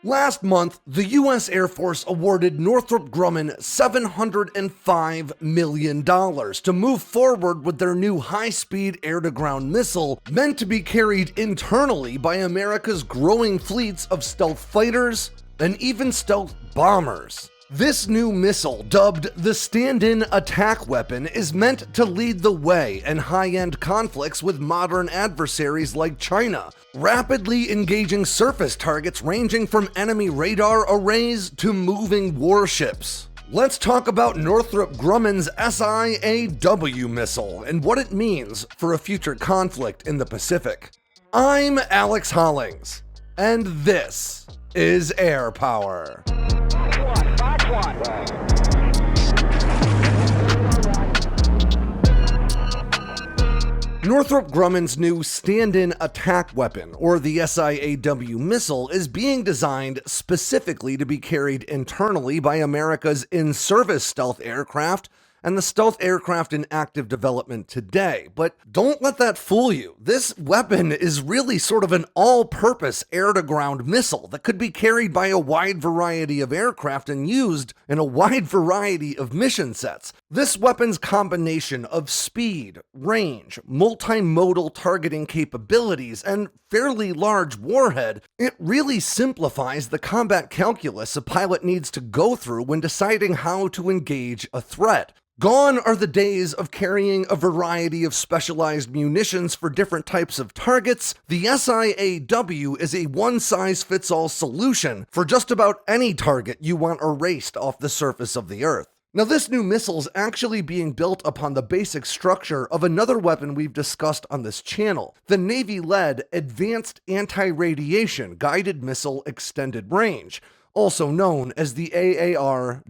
Last month, the U.S. Air Force awarded Northrop Grumman $705 million to move forward with their new high-speed air-to-ground missile meant to be carried internally by America's growing fleets of stealth fighters and even stealth bombers. This new missile, dubbed the Stand-in Attack Weapon, is meant to lead the way in high-end conflicts with modern adversaries like China, rapidly engaging surface targets ranging from enemy radar arrays to moving warships. Let's talk about Northrop Grumman's SiAW missile and what it means for a future conflict in the Pacific. I'm Alex Hollings, and this is Air Power. Northrop Grumman's new Stand-in Attack Weapon, or the SiAW missile, is being designed specifically to be carried internally by America's in-service stealth aircraft and the stealth aircraft in active development today. But don't let that fool you. This weapon is really sort of an all-purpose air-to-ground missile that could be carried by a wide variety of aircraft and used in a wide variety of mission sets. This weapon's combination of speed, range, multimodal targeting capabilities, and fairly large warhead, it really simplifies the combat calculus a pilot needs to go through when deciding how to engage a threat. Gone are the days of carrying a variety of specialized munitions for different types of targets. The SiAW is a one-size-fits-all solution for just about any target you want erased off the surface of the Earth. Now, this new missile is actually being built upon the basic structure of another weapon we've discussed on this channel, the Navy-led Advanced Anti-Radiation Guided Missile Extended Range, also known as the aargm-er.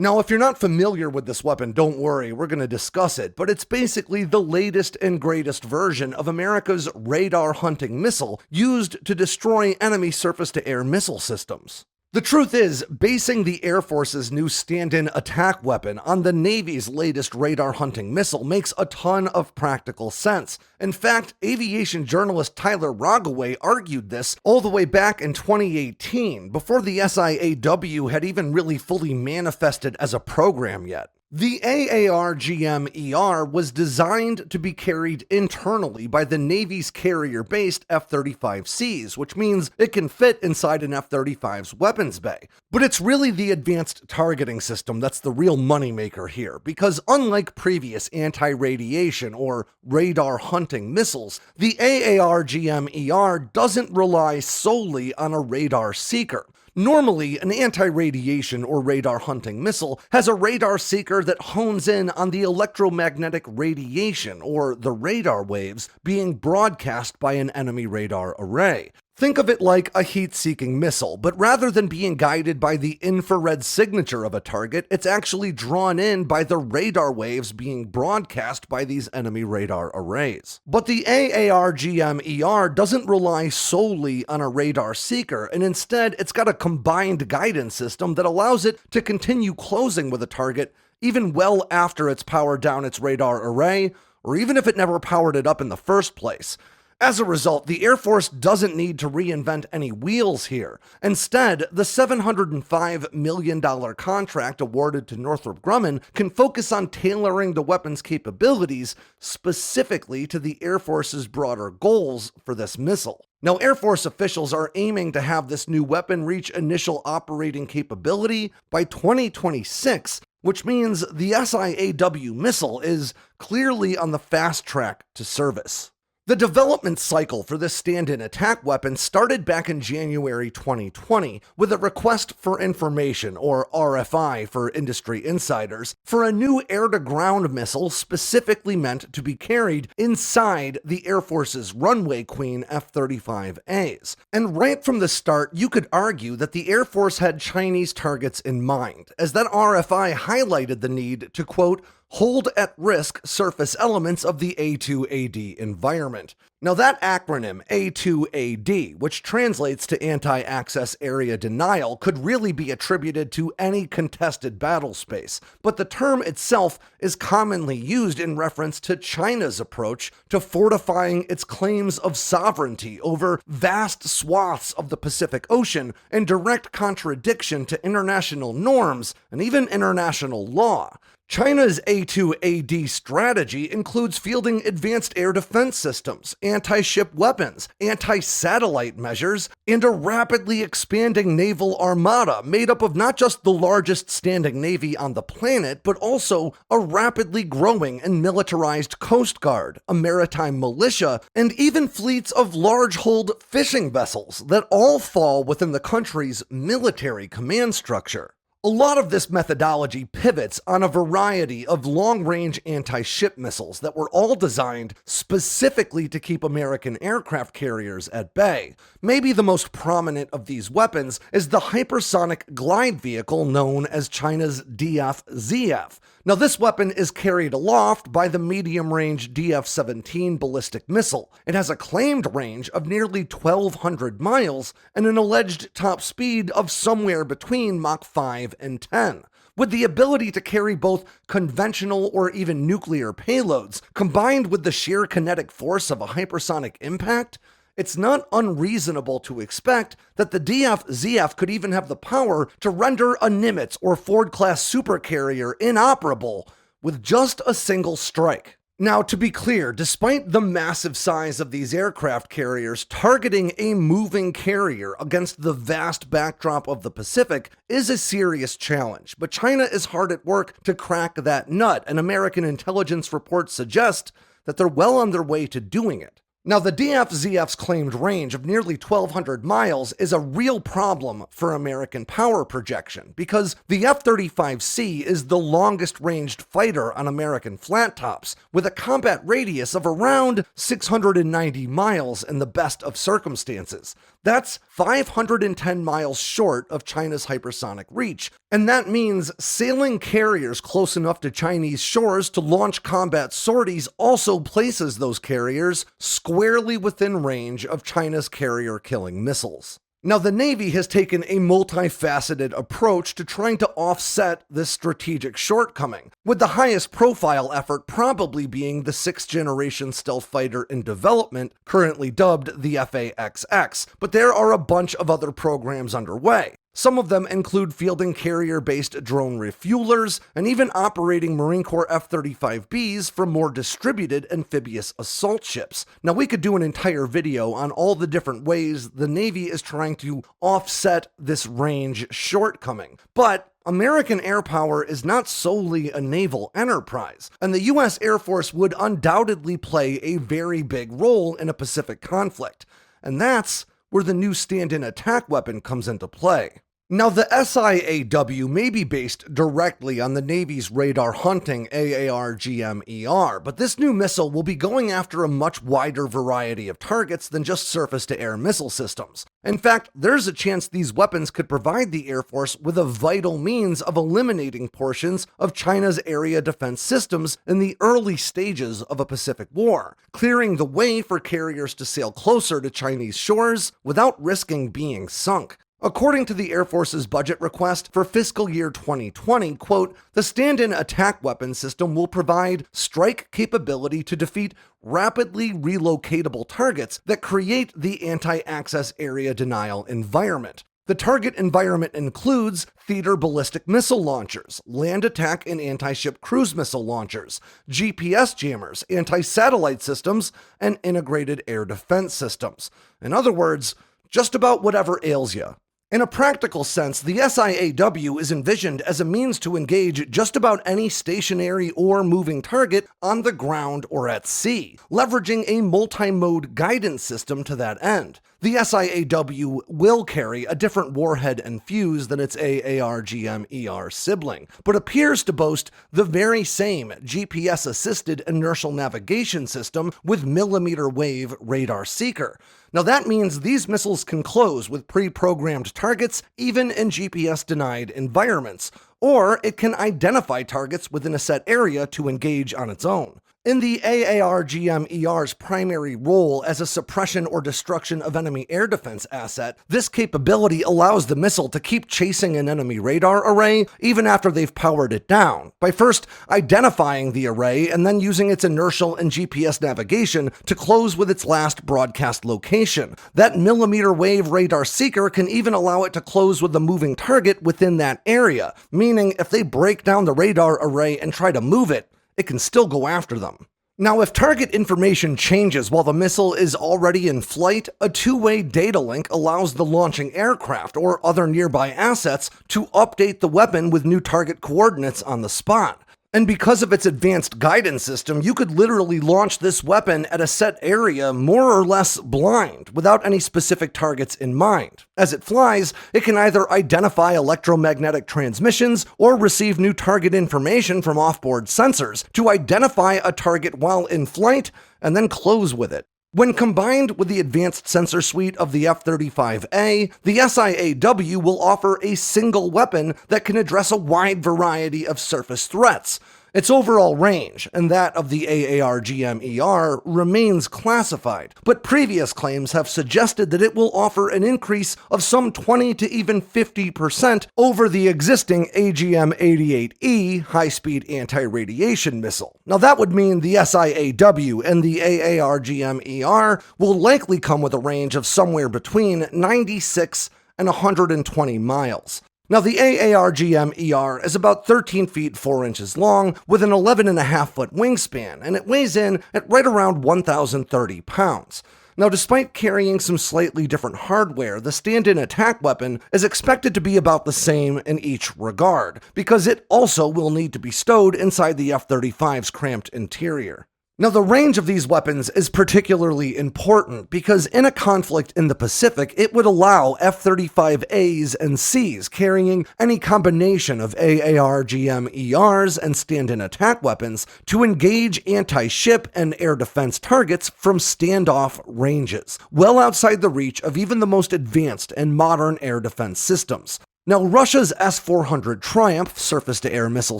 Now, if you're not familiar with this weapon, don't worry, we're going to discuss it, but it's basically the latest and greatest version of America's radar hunting missile used to destroy enemy surface-to-air missile systems. The truth is, basing the Air Force's new stand-in attack weapon on the Navy's latest radar hunting missile makes a ton of practical sense. In fact, aviation journalist Tyler Rogaway argued this all the way back in 2018, before the SiAW had even really fully manifested as a program yet. The aargm-er was designed to be carried internally by the Navy's carrier-based F-35Cs, which means it can fit inside an F-35's weapons bay. But it's really the advanced targeting system that's the real moneymaker here, because unlike previous anti-radiation or radar hunting missiles, the aargm-er doesn't rely solely on a radar seeker. Normally, an anti-radiation or radar hunting missile has a radar seeker that hones in on the electromagnetic radiation, or the radar waves, being broadcast by an enemy radar array. Think of it like a heat-seeking missile, but rather than being guided by the infrared signature of a target, it's actually drawn in by the radar waves being broadcast by these enemy radar arrays. But the aargm-er doesn't rely solely on a radar seeker, and instead it's got a combined guidance system that allows it to continue closing with a target even well after it's powered down its radar array, or even if it never powered it up in the first place. As a result, the Air Force doesn't need to reinvent any wheels here. Instead, the $705 million contract awarded to Northrop Grumman can focus on tailoring the weapon's capabilities specifically to the Air Force's broader goals for this missile. Now, Air Force officials are aiming to have this new weapon reach initial operating capability by 2026, which means the SiAW missile is clearly on the fast track to service. The development cycle for this stand-in attack weapon started back in January 2020 with a request for information, or RFI for industry insiders, for a new air-to-ground missile specifically meant to be carried inside the Air Force's Runway Queen F-35As. And right from the start, you could argue that the Air Force had Chinese targets in mind, as that RFI highlighted the need to, quote, hold at risk surface elements of the A2AD environment. Now that acronym, A2AD, which translates to Anti-Access Area Denial, could really be attributed to any contested battle space, but the term itself is commonly used in reference to China's approach to fortifying its claims of sovereignty over vast swaths of the Pacific Ocean, in direct contradiction to international norms and even international law. China's A2AD strategy includes fielding advanced air defense systems, anti-ship weapons, anti-satellite measures, and a rapidly expanding naval armada made up of not just the largest standing navy on the planet, but also a rapidly growing and militarized coast guard, a maritime militia, and even fleets of large-hulled fishing vessels that all fall within the country's military command structure. A lot of this methodology pivots on a variety of long-range anti-ship missiles that were all designed specifically to keep American aircraft carriers at bay. Maybe the most prominent of these weapons is the hypersonic glide vehicle known as China's DF-ZF. Now, this weapon is carried aloft by the medium-range DF-17 ballistic missile. It has a claimed range of nearly 1,200 miles and an alleged top speed of somewhere between Mach 5 and 10. With the ability to carry both conventional or even nuclear payloads, combined with the sheer kinetic force of a hypersonic impact, it's not unreasonable to expect that the DF-ZF could even have the power to render a Nimitz or Ford-class supercarrier inoperable with just a single strike. Now, to be clear, despite the massive size of these aircraft carriers, targeting a moving carrier against the vast backdrop of the Pacific is a serious challenge, but China is hard at work to crack that nut, and American intelligence reports suggest that they're well on their way to doing it. Now, the DF-ZF's claimed range of nearly 1,200 miles is a real problem for American power projection because the F-35C is the longest-ranged fighter on American flat tops, with a combat radius of around 690 miles in the best of circumstances. That's 510 miles short of China's hypersonic reach, and that means sailing carriers close enough to Chinese shores to launch combat sorties also places those carriers squarely within range of China's carrier-killing missiles. Now, the Navy has taken a multifaceted approach to trying to offset this strategic shortcoming, with the highest profile effort probably being the 6th-generation stealth fighter in development, currently dubbed the F/A-XX, but there are a bunch of other programs underway. Some of them include fielding carrier-based drone refuelers and even operating Marine Corps F-35Bs for more distributed amphibious assault ships. Now, we could do an entire video on all the different ways the Navy is trying to offset this range shortcoming, but American air power is not solely a naval enterprise, and the U.S. Air Force would undoubtedly play a very big role in a Pacific conflict, and that's where the new stand-in attack weapon comes into play. Now, the SiAW may be based directly on the Navy's radar hunting aargm-er, but this new missile will be going after a much wider variety of targets than just surface-to-air missile systems. In fact, there's a chance these weapons could provide the Air Force with a vital means of eliminating portions of China's area defense systems in the early stages of a Pacific war, clearing the way for carriers to sail closer to Chinese shores without risking being sunk. According to the Air Force's budget request for fiscal year 2020, quote, the stand-in attack weapon system will provide strike capability to defeat rapidly relocatable targets that create the anti-access area denial environment. The target environment includes theater ballistic missile launchers, land attack and anti-ship cruise missile launchers, GPS jammers, anti-satellite systems, and integrated air defense systems. In other words, just about whatever ails you. In a practical sense, the SiAW is envisioned as a means to engage just about any stationary or moving target on the ground or at sea, leveraging a multi-mode guidance system to that end. The SiAW will carry a different warhead and fuse than its aargm-er sibling, but appears to boast the very same GPS-assisted inertial navigation system with millimeter-wave radar seeker. Now that means these missiles can close with pre-programmed targets even in GPS-denied environments, or it can identify targets within a set area to engage on its own. In the aargm-er's primary role as a suppression or destruction of enemy air defense asset, this capability allows the missile to keep chasing an enemy radar array even after they've powered it down, by first identifying the array and then using its inertial and GPS navigation to close with its last broadcast location. That millimeter wave radar seeker can even allow it to close with the moving target within that area, meaning if they break down the radar array and try to move it, it can still go after them. Now, if target information changes while the missile is already in flight, a two-way data link allows the launching aircraft or other nearby assets to update the weapon with new target coordinates on the spot. And because of its advanced guidance system, you could literally launch this weapon at a set area more or less blind, without any specific targets in mind. As it flies, it can either identify electromagnetic transmissions or receive new target information from offboard sensors to identify a target while in flight and then close with it. When combined with the advanced sensor suite of the F-35A, the SiAW will offer a single weapon that can address a wide variety of surface threats. Its overall range, and that of the aargm-er, remains classified, but previous claims have suggested that it will offer an increase of some 20 to even 50% over the existing AGM-88E high-speed anti-radiation missile. Now that would mean the SiAW and the aargm-er will likely come with a range of somewhere between 96 and 120 miles. Now, the aargm-er is about 13 feet 4 inches long with an 11.5-foot wingspan, and it weighs in at right around 1,030 pounds. Now, despite carrying some slightly different hardware, the stand-in attack weapon is expected to be about the same in each regard, because it also will need to be stowed inside the F-35's cramped interior. Now, the range of these weapons is particularly important because in a conflict in the Pacific, it would allow F-35As and Cs carrying any combination of aargm-ers and stand-in attack weapons to engage anti-ship and air defense targets from standoff ranges, well outside the reach of even the most advanced and modern air defense systems. Now, Russia's S-400 Triumf surface-to-air missile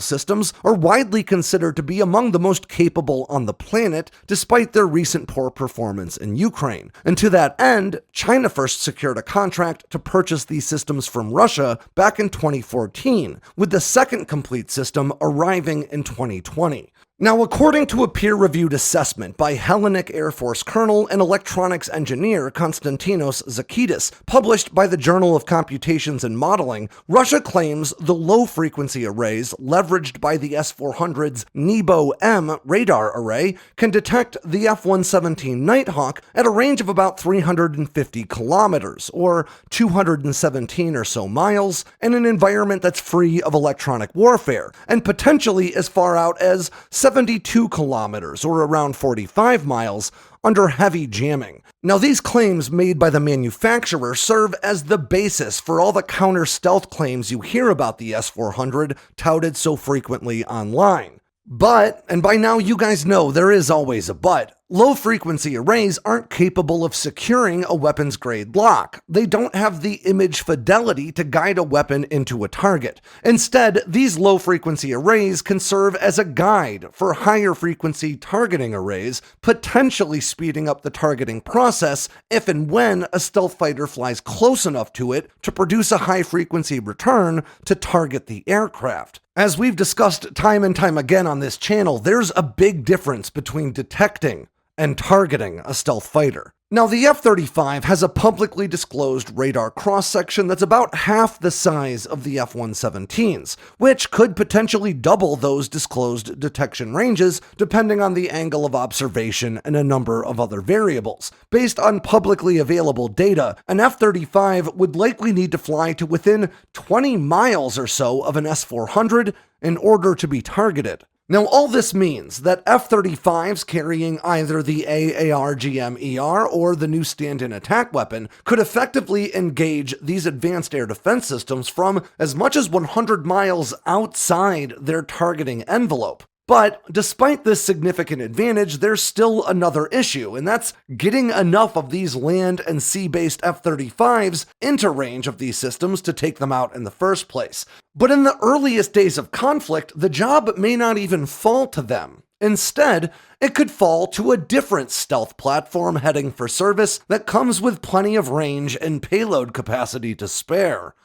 systems are widely considered to be among the most capable on the planet, despite their recent poor performance in Ukraine. And to that end, China first secured a contract to purchase these systems from Russia back in 2014, with the second complete system arriving in 2020. Now, according to a peer-reviewed assessment by Hellenic Air Force Colonel and electronics engineer Konstantinos Zakidis, published by the Journal of Computations and Modeling, Russia claims the low-frequency arrays leveraged by the S-400's NEBO-M radar array can detect the F-117 Nighthawk at a range of about 350 kilometers, or 217 or so miles, in an environment that's free of electronic warfare, and potentially as far out as 72 kilometers, or around 45 miles, under heavy jamming. Now, these claims made by the manufacturer serve as the basis for all the counter-stealth claims you hear about the S-400 touted so frequently online. But, and by now you guys know there is always a but, low-frequency arrays aren't capable of securing a weapons-grade lock. They don't have the image fidelity to guide a weapon into a target. Instead, these low-frequency arrays can serve as a guide for higher-frequency targeting arrays, potentially speeding up the targeting process if and when a stealth fighter flies close enough to it to produce a high-frequency return to target the aircraft. As we've discussed time and time again on this channel, there's a big difference between detecting and targeting a stealth fighter. Now, the F-35 has a publicly disclosed radar cross-section that's about half the size of the F-117's, which could potentially double those disclosed detection ranges depending on the angle of observation and a number of other variables. Based on publicly available data, an F-35 would likely need to fly to within 20 miles or so of an S-400 in order to be targeted. Now, all this means that F-35s carrying either the aargm-er or the new stand-in attack weapon could effectively engage these advanced air defense systems from as much as 100 miles outside their targeting envelope. But despite this significant advantage, there's still another issue, and that's getting enough of these land and sea-based F-35s into range of these systems to take them out in the first place. But in the earliest days of conflict, the job may not even fall to them. Instead, it could fall to a different stealth platform heading for service that comes with plenty of range and payload capacity to spare: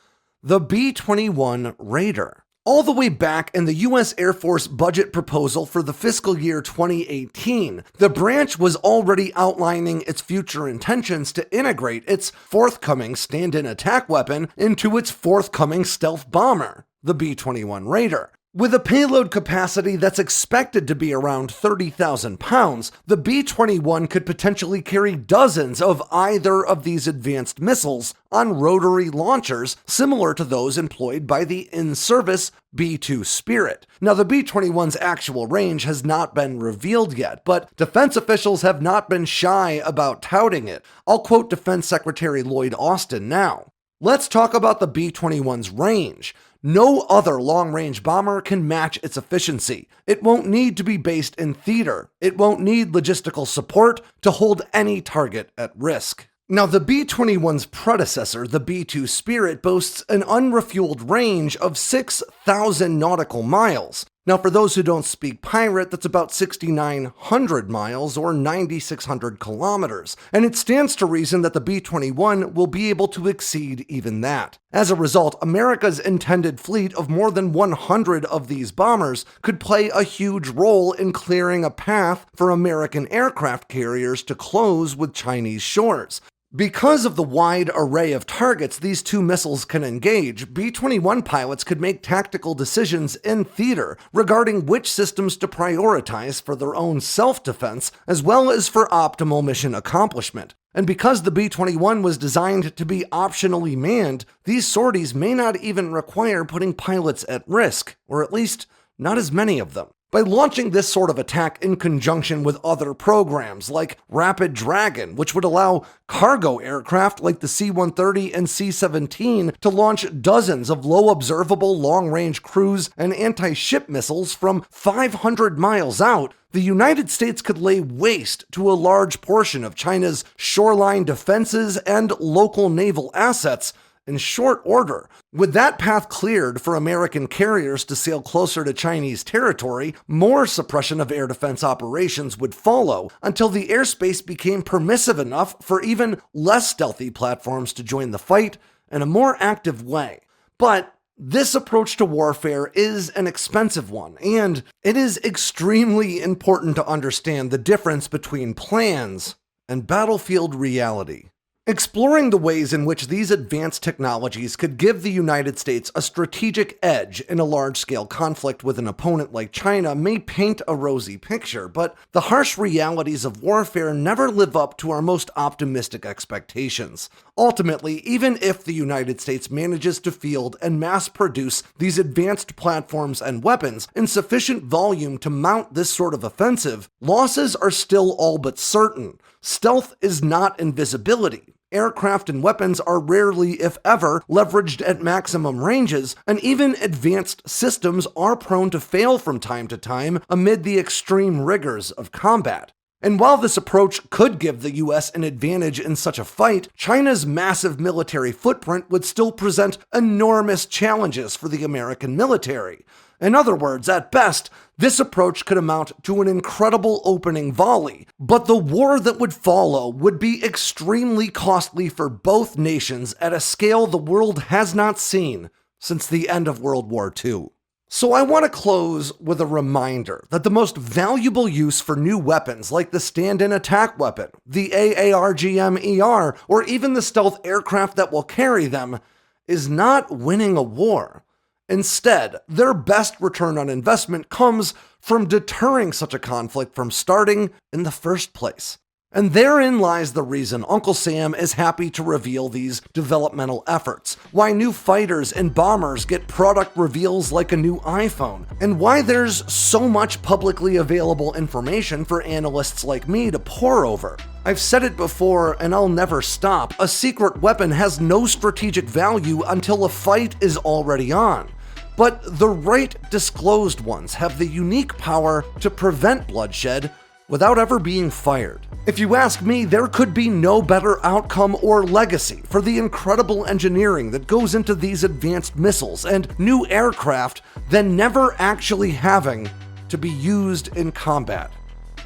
the B-21 Raider. All the way back in the US Air Force budget proposal for the fiscal year 2018, the branch was already outlining its future intentions to integrate its forthcoming stand-in attack weapon into its forthcoming stealth bomber, the B-21 Raider. With a payload capacity that's expected to be around 30,000 pounds, the B-21 could potentially carry dozens of either of these advanced missiles on rotary launchers similar to those employed by the in-service B-2 Spirit. Now, the B-21's actual range has not been revealed yet, but defense officials have not been shy about touting it. I'll quote Defense Secretary Lloyd Austin now. "Let's talk about the B-21's range. No other long-range bomber can match its efficiency. It won't need to be based in theater. It won't need logistical support to hold any target at risk." Now, the B-21's predecessor, the B-2 Spirit, boasts an unrefueled range of 6,000 nautical miles. Now, for those who don't speak pirate, that's about 6,900 miles or 9,600 kilometers, and it stands to reason that the B-21 will be able to exceed even that. As a result, America's intended fleet of more than 100 of these bombers could play a huge role in clearing a path for American aircraft carriers to close with Chinese shores. Because of the wide array of targets these two missiles can engage, B-21 pilots could make tactical decisions in theater regarding which systems to prioritize for their own self-defense as well as for optimal mission accomplishment. And because the B-21 was designed to be optionally manned, these sorties may not even require putting pilots at risk, or at least not as many of them. By launching this sort of attack in conjunction with other programs like Rapid Dragon, which would allow cargo aircraft like the C-130 and C-17 to launch dozens of low observable long-range cruise and anti-ship missiles from 500 miles out, the United States could lay waste to a large portion of China's shoreline defenses and local naval assets in short order. With that path cleared for American carriers to sail closer to Chinese territory, more suppression of air defense operations would follow until the airspace became permissive enough for even less stealthy platforms to join the fight in a more active way. But this approach to warfare is an expensive one, and it is extremely important to understand the difference between plans and battlefield reality. Exploring the ways in which these advanced technologies could give the United States a strategic edge in a large-scale conflict with an opponent like China may paint a rosy picture, but the harsh realities of warfare never live up to our most optimistic expectations. Ultimately, even if the United States manages to field and mass-produce these advanced platforms and weapons in sufficient volume to mount this sort of offensive, losses are still all but certain. Stealth is not invisibility. Aircraft and weapons are rarely, if ever, leveraged at maximum ranges, and even advanced systems are prone to fail from time to time amid the extreme rigors of combat. And while this approach could give the US an advantage in such a fight, China's massive military footprint would still present enormous challenges for the American military. In other words, at best, this approach could amount to an incredible opening volley, but the war that would follow would be extremely costly for both nations at a scale the world has not seen since the end of World War II. So I want to close with a reminder that the most valuable use for new weapons like the stand-in attack weapon, the aargm-er, or even the stealth aircraft that will carry them, is not winning a war. Instead, their best return on investment comes from deterring such a conflict from starting in the first place. And therein lies the reason Uncle Sam is happy to reveal these developmental efforts, why new fighters and bombers get product reveals like a new iPhone, and why there's so much publicly available information for analysts like me to pore over. I've said it before, and I'll never stop. A secret weapon has no strategic value until a fight is already on. but the right disclosed ones have the unique power to prevent bloodshed without ever being fired. If you ask me, there could be no better outcome or legacy for the incredible engineering that goes into these advanced missiles and new aircraft than never actually having to be used in combat.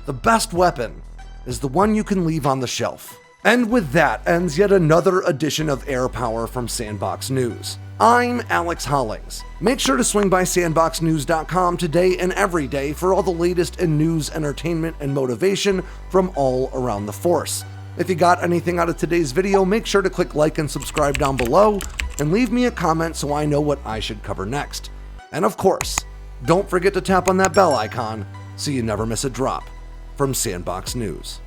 The best weapon is the one you can leave on the shelf. And with that ends yet another edition of Air Power from Sandboxx News. I'm Alex Hollings. Make sure to swing by sandboxnews.com today and every day for all the latest in news, entertainment, and motivation from all around the force. If you got anything out of today's video, make sure to click like and subscribe down below, and leave me a comment so I know what I should cover next. And of course, don't forget to tap on that bell icon so you never miss a drop from Sandboxx News.